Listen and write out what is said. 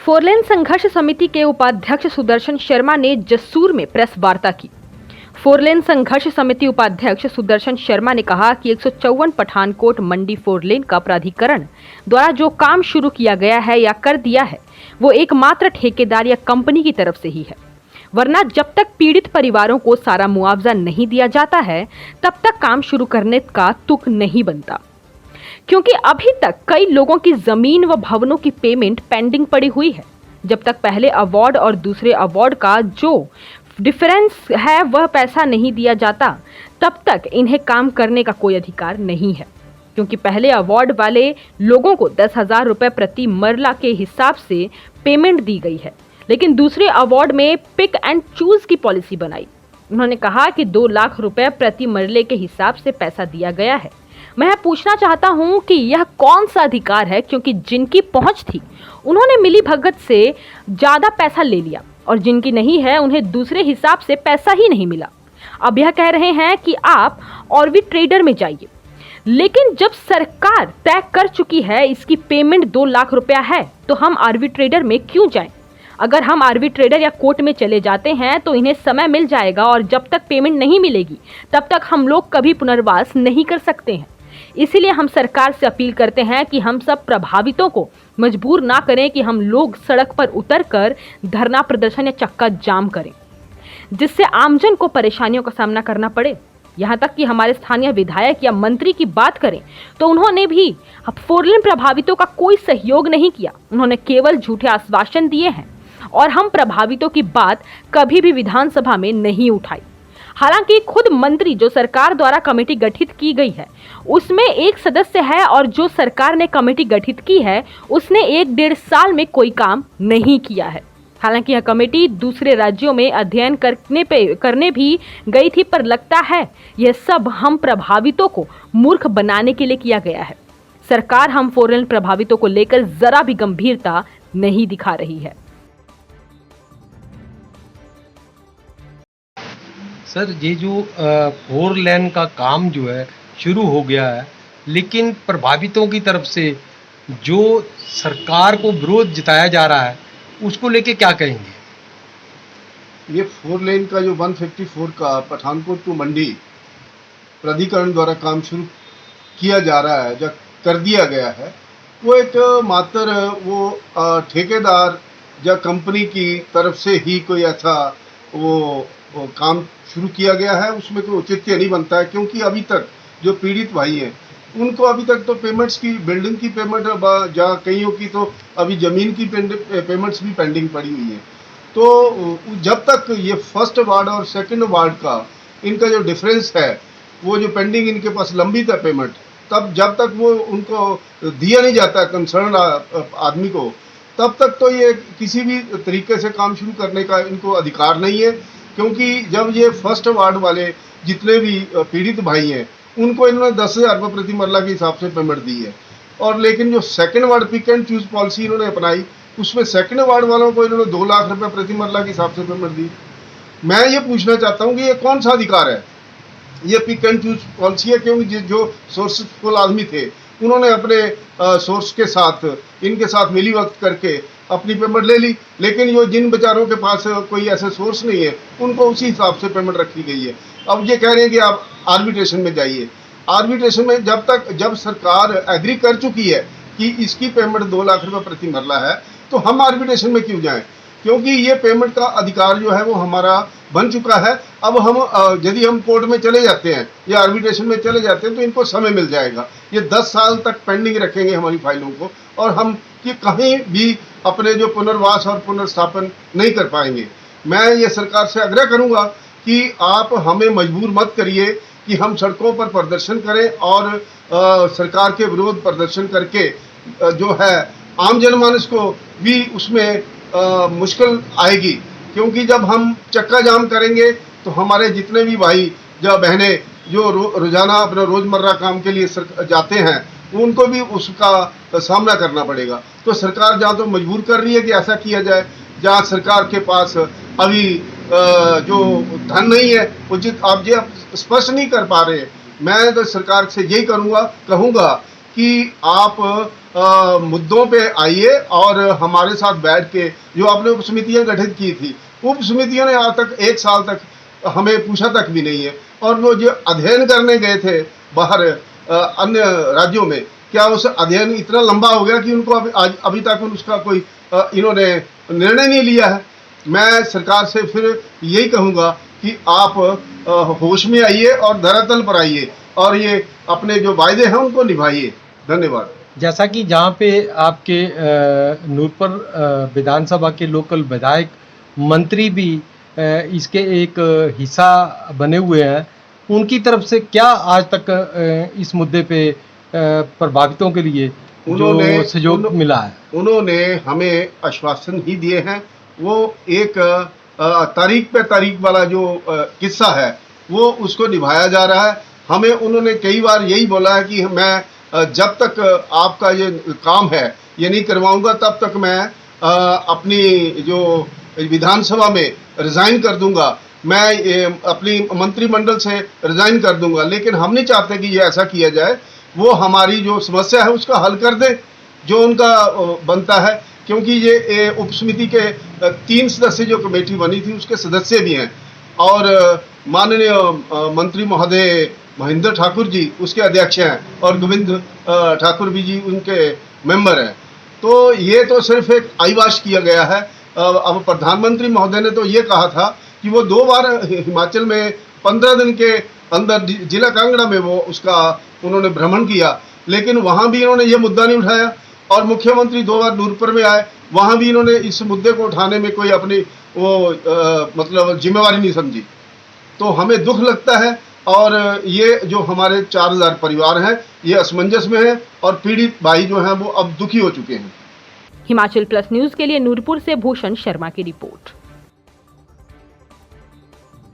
Four lane संघर्ष समिति के उपाध्यक्ष सुदर्शन शर्मा ने जसूर में प्रेस वार्ता की। फोरलेन संघर्ष समिति उपाध्यक्ष सुदर्शन शर्मा ने कहा कि 154 पठानकोट मंडी फोरलेन का प्राधिकरण द्वारा जो काम शुरू किया गया है या कर दिया है वो एकमात्र ठेकेदार या कंपनी की तरफ से ही है, वरना जब तक पीड़ित परिवारों को सारा मुआवजा नहीं दिया जाता है तब तक काम शुरू करने का तुक नहीं बनता, क्योंकि अभी तक कई लोगों की जमीन व भवनों की पेमेंट पेंडिंग पड़ी हुई है। जब तक पहले अवार्ड और दूसरे अवार्ड का जो डिफरेंस है वह पैसा नहीं दिया जाता तब तक इन्हें काम करने का कोई अधिकार नहीं है, क्योंकि पहले अवार्ड वाले लोगों को 10,000 रुपये प्रति मरला के हिसाब से पेमेंट दी गई है, लेकिन दूसरे अवार्ड में पिक एंड चूज की पॉलिसी बनाई। उन्होंने कहा कि 2 लाख रुपए प्रति मरले के हिसाब से पैसा दिया गया है। मैं पूछना चाहता हूं कि यह कौन सा अधिकार है, क्योंकि जिनकी पहुंच थी उन्होंने मिली भगत से ज्यादा पैसा ले लिया और जिनकी नहीं है उन्हें दूसरे हिसाब से पैसा ही नहीं मिला। अब यह कह रहे हैं कि आप आर्बिट्रेटर में जाइए, लेकिन जब सरकार तय कर चुकी है इसकी पेमेंट 2 लाख रुपया है तो हम आर्बिट्रेटर में क्यों जाएं? अगर हम आर्बिट्रेटर या कोर्ट में चले जाते हैं तो इन्हें समय मिल जाएगा और जब तक पेमेंट नहीं मिलेगी तब तक हम लोग कभी पुनर्वास नहीं कर सकते हैं। इसीलिए हम सरकार से अपील करते हैं कि हम सब प्रभावितों को मजबूर ना करें कि हम लोग सड़क पर उतरकर धरना प्रदर्शन या चक्का जाम करें, जिससे आमजन को परेशानियों का सामना करना पड़े। यहाँ तक कि हमारे स्थानीय विधायक या मंत्री की बात करें तो उन्होंने भी फोरलेन प्रभावितों का कोई सहयोग नहीं किया। उन्होंने केवल झूठे आश्वासन दिए हैं और हम प्रभावितों की बात कभी भी विधानसभा में नहीं उठाई। हालांकि खुद मंत्री जो सरकार द्वारा कमेटी गठित की गई है उसमें एक सदस्य है और जो सरकार ने कमेटी गठित की है उसने 1-1.5 साल में कोई काम नहीं किया है। हालांकि यह कमेटी दूसरे राज्यों में अध्ययन करने भी गई थी, पर लगता है यह सब हम प्रभावितों को मूर्ख बनाने के लिए किया गया है। सरकार हम फोरलेन प्रभावितों को लेकर जरा भी गंभीरता नहीं दिखा रही है। सर, ये जो 4 लेन का काम जो है शुरू हो गया है, लेकिन प्रभावितों की तरफ से जो सरकार को विरोध जताया जा रहा है उसको लेके क्या कहेंगे? ये 4 लेन का जो 154 का पठानकोट टू मंडी प्राधिकरण द्वारा काम शुरू किया जा रहा है, जो कर दिया गया है, वो एक मात्र वो ठेकेदार या कंपनी की तरफ से ही कोई ऐसा वो काम शुरू किया गया है। उसमें कोई औचित्य नहीं बनता है, क्योंकि अभी तक जो पीड़ित भाई हैं उनको अभी तक तो पेमेंट्स की, बिल्डिंग की पेमेंट, जहाँ कईयों की तो अभी ज़मीन की पेमेंट्स भी पेंडिंग पड़ी हुई है। तो जब तक ये फर्स्ट वार्ड और सेकंड वार्ड का इनका जो डिफरेंस है, वो जो पेंडिंग इनके पास लंबित है पेमेंट, तब जब तक वो उनको दिया नहीं जाता कंसर्न आदमी को, तब तक तो ये किसी भी तरीके से काम शुरू करने का इनको अधिकार नहीं है। क्योंकि जब ये फर्स्ट वार्ड वाले जितने भी पीड़ित भाई हैं उनको इन्होंने 10,000 रुपये प्रति मरला के हिसाब से पेमेंट दी है, और लेकिन जो second ward pick and choose policy इन्होंने अपनाई उसमें सेकंड वार्ड वालों को इन्होंने 2 लाख रुपये प्रति मरला के हिसाब से पेमेंट दी। मैं ये पूछना चाहता हूँ कि ये कौन सा अधिकार है? ये पिक एंड चूज पॉलिसी है, क्योंकि जो सोर्सफुल आदमी थे उन्होंने अपने सोर्स के साथ इनके साथ मिली वक्त करके अपनी पेमेंट ले ली, लेकिन जो जिन बेचारों के पास कोई ऐसे सोर्स नहीं है उनको उसी हिसाब से पेमेंट रखी गई है। अब ये कह रहे हैं कि आप आर्बिट्रेशन में जाइए। आर्बिट्रेशन में जब सरकार एग्री कर चुकी है कि इसकी पेमेंट 2 लाख रुपये प्रति मरला है, तो हम आर्बिट्रेशन में क्यों जाएं? क्योंकि ये पेमेंट का अधिकार जो है वो हमारा बन चुका है। अब हम यदि हम कोर्ट में चले जाते हैं या आर्बिट्रेशन में चले जाते हैं तो इनको समय मिल जाएगा। ये 10 साल तक पेंडिंग रखेंगे हमारी फाइलों को, और हम कि कहीं भी अपने जो पुनर्वास और पुनर्स्थापन नहीं कर पाएंगे। मैं ये सरकार से आग्रह करूंगा कि आप हमें मजबूर मत करिए कि हम सड़कों पर प्रदर्शन करें और सरकार के विरोध प्रदर्शन करके जो है आम जनमानस को भी उसमें मुश्किल आएगी। क्योंकि जब हम चक्का जाम करेंगे तो हमारे जितने भी भाई या बहनें जो रोजाना अपना रोजमर्रा काम के लिए जाते हैं उनको भी उसका सामना करना पड़ेगा। तो सरकार जहाँ तो मजबूर कर रही है कि ऐसा किया जाए, जहाँ सरकार के पास अभी जो धन नहीं है उचित, आप जो स्पष्ट नहीं कर पा रहे, मैं तो सरकार से यही कहूँगा कि आप मुद्दों पे आइए और हमारे साथ बैठ के जो आपने उप समितियां गठित की थी, उप समितियों ने आज तक 1 साल तक हमें पूछा तक भी नहीं है। और वो जो अध्ययन करने गए थे बाहर अन्य राज्यों में, क्या उस अध्ययन इतना लंबा हो गया कि उनको अभी तक उसका कोई इन्होंने निर्णय नहीं लिया है। मैं सरकार से फिर यही कहूँगा कि आप होश में आइए और धरातल पर आइए और ये अपने जो वायदे हैं उनको निभाइए। धन्यवाद। जैसा कि जहाँ पे आपके नूरपुर विधानसभा के लोकल विधायक मंत्री भी इसके एक हिस्सा बने हुए हैं, उनकी तरफ से क्या आज तक इस मुद्दे पे प्रभावितों के लिए जो सहयोग मिला है? उन्होंने हमें आश्वासन ही दिए हैं। वो एक तारीख पे तारीख वाला जो किस्सा है वो उसको निभाया जा रहा है। हमें उन्होंने कई बार यही बोला है कि मैं जब तक आपका ये काम है ये नहीं करवाऊंगा तब तक मैं अपनी जो विधानसभा में रिजाइन कर दूंगा, मैं अपनी मंत्रिमंडल से रिजाइन कर दूंगा। लेकिन हम नहीं चाहते कि ये ऐसा किया जाए। वो हमारी जो समस्या है उसका हल कर दे जो उनका बनता है, क्योंकि ये उप समिति के 3 सदस्य जो कमेटी बनी थी उसके सदस्य भी हैं और माननीय मंत्री महोदय महेंद्र ठाकुर जी उसके अध्यक्ष हैं और गोविंद ठाकुर भी जी उनके मेंबर हैं। तो ये तो सिर्फ एक आईवाश किया गया है। अब प्रधानमंत्री महोदय ने तो ये कहा था कि वो 2 बार हिमाचल में 15 दिन के अंदर जिला कांगड़ा में वो उसका उन्होंने भ्रमण किया, लेकिन वहाँ भी इन्होंने ये मुद्दा नहीं उठाया। और मुख्यमंत्री 2 बार नूरपुर में आए, वहाँ भी इन्होंने इस मुद्दे को उठाने में कोई अपनी वो मतलब जिम्मेवारी नहीं समझी। तो हमें दुख लगता है और ये जो हमारे 4000 परिवार हैं ये असमंजस में हैं और पीड़ित भाई जो हैं वो अब दुखी हो चुके हैं। हिमाचल प्लस न्यूज के लिए नूरपुर से भूषण शर्मा की रिपोर्ट।